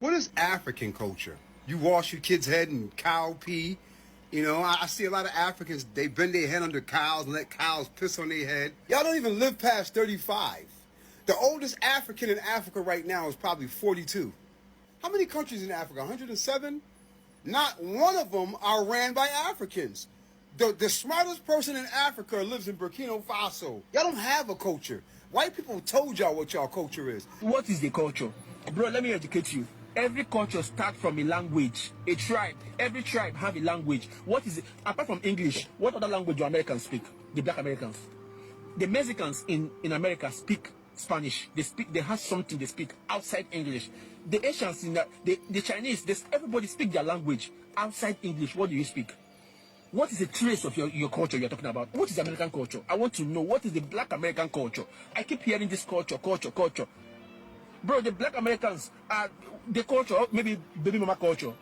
What is African culture? You wash your kid's head in cow pee. You know, I see a lot of Africans, they bend their head under cows and let cows piss on their head. Y'all don't even live past 35. The oldest African in Africa right now is probably 42. How many countries in Africa? 107? Not one of them are ran by Africans. The smartest person in Africa lives in Burkina Faso. Y'all don't have a culture. White people told y'all what y'all culture is. What is the culture? Bro, let me educate you. Every culture starts from a language, a tribe. Every tribe have a language. What is it? Apart from English, what other language do Americans speak? The black Americans. The Mexicans in America speak Spanish. They have something they speak outside English. The Asians the Chinese, everybody speak their language outside English. What do you speak? What is the trace of your culture you're talking about? What is the American culture? I want to know what is the black American culture. I keep hearing this culture. Bro, the black Americans are the culture, maybe baby mama culture.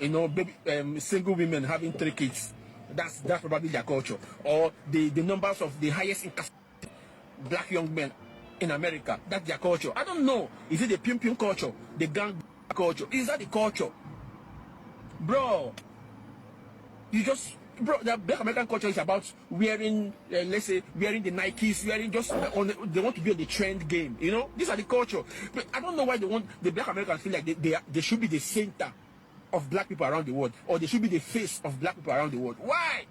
You know, baby single women having 3 kids. That's probably their culture. Or the numbers of the highest income black young men in America. That's their culture. I don't know. Is it the pum pum culture? The gang culture? Is that the culture? Bro, the black American culture is about wearing, let's say, wearing the Nikes, wearing just they want to be on the trend game. You know, these are the culture. But I don't know why they want the black Americans feel like they should be the center of black people around the world, or they should be the face of black people around the world. Why?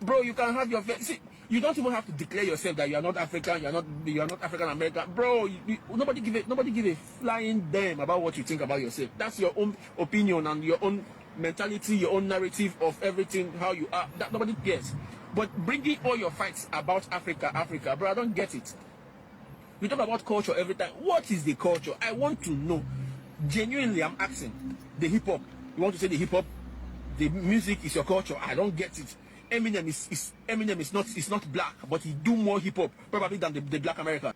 Bro, you can have your face. See, you don't even have to declare yourself that you are not African, you are not African American. Bro, nobody give a flying damn about what you think about yourself. That's your own opinion and your own mentality, your own narrative of everything, how you are. That nobody cares. But bringing all your fights about Africa, bro, I don't get it. You talk about culture every time. What is the culture? I want to know. Genuinely, I'm asking. The hip hop. You want to say the hip hop? The music is your culture. I don't get it. Eminem is not black, but he do more hip hop probably than the black American.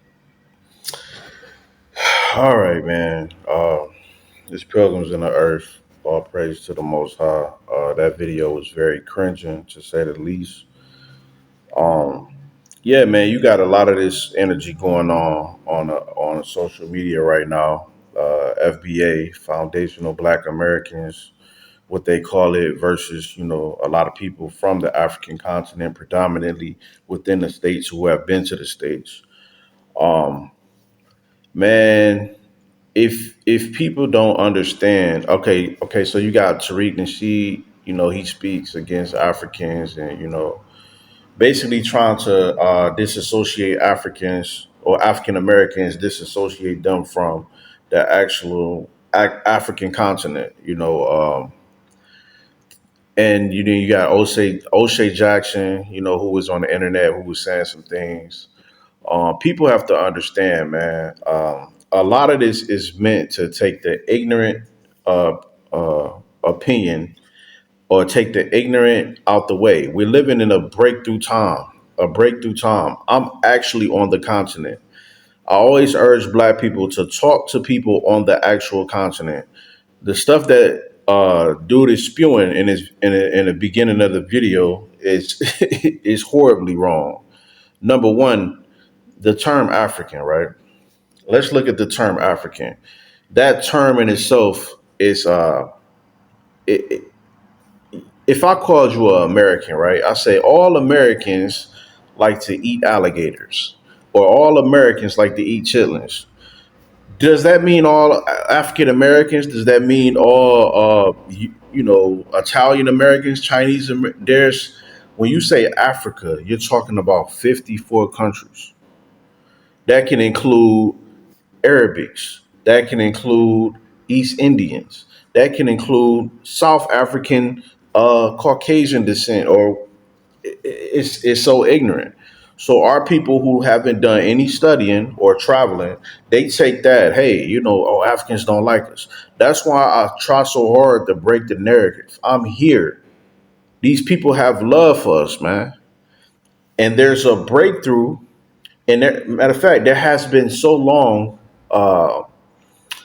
All right, man. This Pilgrims in the Earth. All praise to the Most High. That video was very cringing, to say the least. Um, yeah, man, you got a lot of this energy going on social media right now. FBA, Foundational Black Americans, what they call it, versus a lot of people from the African continent, predominantly within the states who have been to the states. Um, man, if people don't understand, okay, so you got Tariq Nasheed, he speaks against Africans and basically trying to disassociate Africans or African Americans, disassociate them from the actual African continent, and you got O'Shea Jackson, who was on the internet, who was saying some things. People have to understand, man. A lot of this is meant to take the ignorant uh, opinion, or take the ignorant out the way. We're living in a breakthrough time. A breakthrough time. I'm actually on the continent. I always urge Black people to talk to people on the actual continent. The stuff that dude is spewing in the beginning of the video is is horribly wrong. Number one, the term African, right? Let's look at the term African. That term in itself is it, if I called you an American, right? I say all Americans like to eat alligators, or all Americans like to eat chitlins. Does that mean all African Americans? Does that mean all Italian Americans, Chinese? There's when you say Africa, you're talking about 54 countries. That can include Arabics. That can include East Indians. That can include South African Caucasian descent, or it's so ignorant. So our people who haven't done any studying or traveling, they take that, hey, oh, Africans don't like us. That's why I try so hard to break the narrative. I'm here. These people have love for us, man. And there's a breakthrough. And matter of fact, there has been so long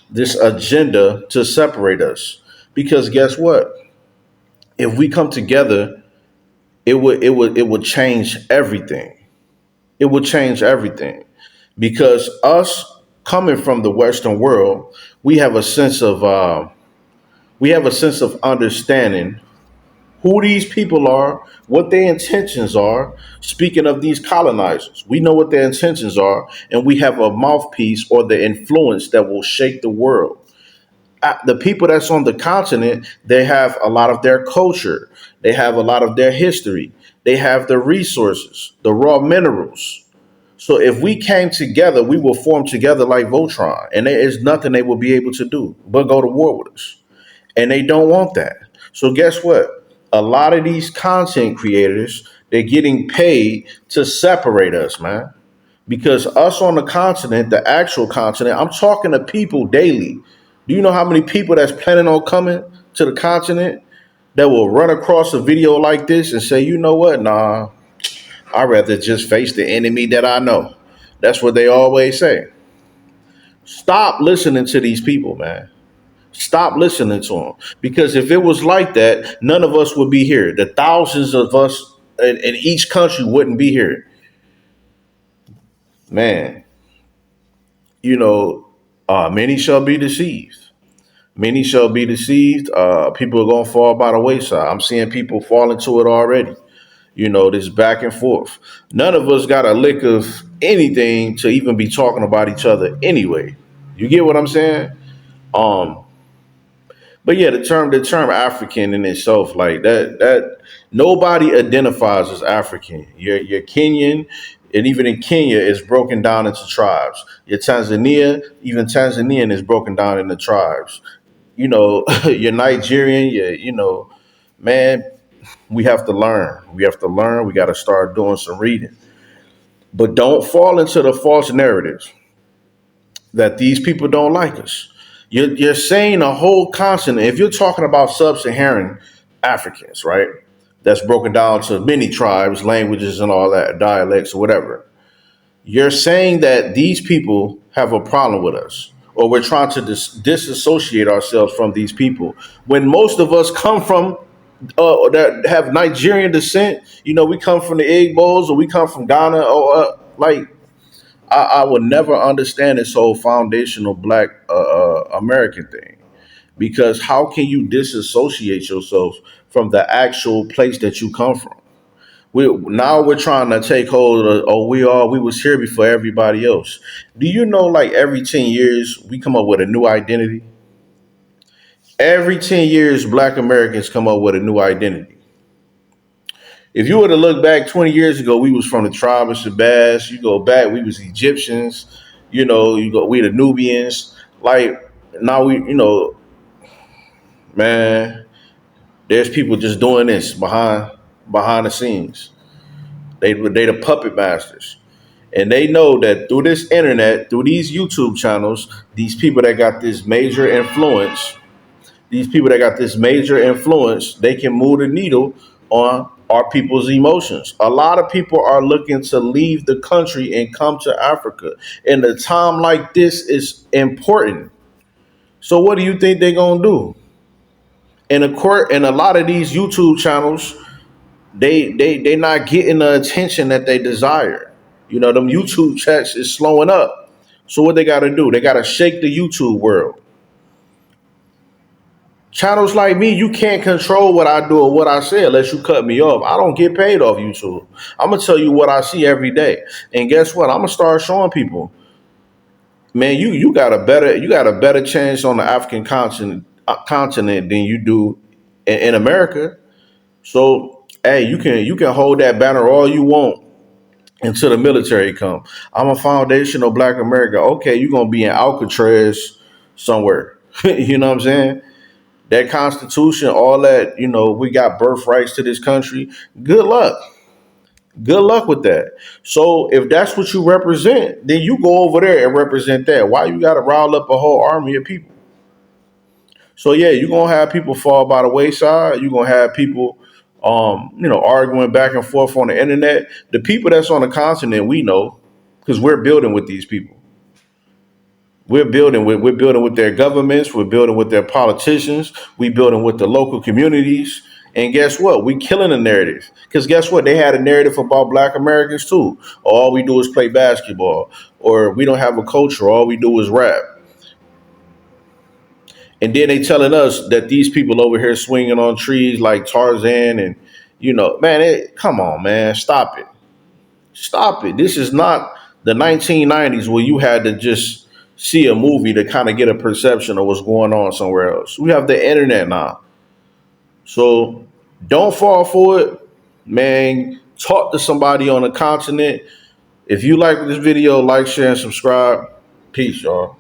this agenda to separate us. Because guess what? If we come together, it would change everything. It would change everything. Because us, coming from the Western world, we have a sense of understanding who these people are, what their intentions are. Speaking of these colonizers, we know what their intentions are, and we have a mouthpiece or the influence that will shake the world. The people that's on the continent, they have a lot of their culture, they have a lot of their history, they have the resources, the raw minerals. So if we came together, we will form together like Voltron, and there is nothing they will be able to do but go to war with us. And they don't want that. So guess what? A lot of these content creators, they're getting paid to separate us, man. Because us on the continent, the actual continent, I'm talking to people daily. Do you know how many people that's planning on coming to the continent that will run across a video like this and say, you know what? Nah, I'd rather just face the enemy that I know. That's what they always say. Stop listening to these people, man. Stop listening to them. Because if it was like that, none of us would be here. The thousands of us in each country wouldn't be here. Man, you know, many shall be deceived. Many shall be deceived. People are going to fall by the wayside. I'm seeing people fall into it already. You know, this back and forth. None of us got a lick of anything to even be talking about each other anyway. You get what I'm saying? Um, but yeah, the term African in itself, like that nobody identifies as African. You're Kenyan, and even in Kenya, it's broken down into tribes. Your Tanzania, even Tanzanian is broken down into tribes. You know, you're Nigerian, man, we have to learn. We have to learn. We got to start doing some reading. But don't fall into the false narratives that these people don't like us. You're saying a whole continent. If you're talking about sub-Saharan Africans, right? That's broken down to many tribes, languages, and all that, dialects or whatever. You're saying that these people have a problem with us, or we're trying to disassociate ourselves from these people. When most of us come from that have Nigerian descent, you know, we come from the Igbos or we come from Ghana, or like I would never understand this whole foundational black American thing, because how can you disassociate yourself from the actual place that you come from? We're trying to take hold of, oh, we was here before everybody else. Do you know, like every 10 years we come up with a new identity? Every 10 years black Americans come up with a new identity. If you were to look back 20 years ago, we was from the tribe of Shabazz. You go back, we was Egyptians. You know, we the Nubians. Like now man, there's people just doing this behind the scenes. They the puppet masters. And they know that through this internet, through these YouTube channels, these people that got this major influence, they can move the needle on our people's emotions. A lot of people are looking to leave the country and come to Africa. And a time like this is important. So what do you think they're gonna do? And a lot of these YouTube channels, they not getting the attention that they desire. You know, them YouTube chats is slowing up. So what they gotta do? They gotta shake the YouTube world. Channels like me, you can't control what I do or what I say unless you cut me off. I don't get paid off YouTube. I'm gonna tell you what I see every day, and guess what? I'm gonna start showing people, man. You got a better chance on the African continent than you do in America. So hey, you can hold that banner all you want until the military come. I'm a foundational Black America. Okay, you're gonna be in Alcatraz somewhere. You know what I'm saying? That constitution, all that, we got birthrights to this country. Good luck. Good luck with that. So if that's what you represent, then you go over there and represent that. Why you got to rile up a whole army of people? So yeah, you're gonna have people fall by the wayside. You're gonna have people, arguing back and forth on the internet. The people that's on the continent, we know, because we're building with these people. We're building with their governments. We're building with their politicians. We're building with the local communities, And guess what? We killing the narrative. Because guess what? They had a narrative about black Americans too. All we do is play basketball. Or we don't have a culture. All we do is rap. And then they telling us that these people over here swinging on trees like Tarzan and, man, come on, man. Stop it. Stop it. This is not the 1990s where you had to just see a movie to kind of get a perception of what's going on somewhere else. We have the internet now. So don't fall for it, man. Talk to somebody on the continent. If you like this video, like, share, and subscribe. Peace, y'all.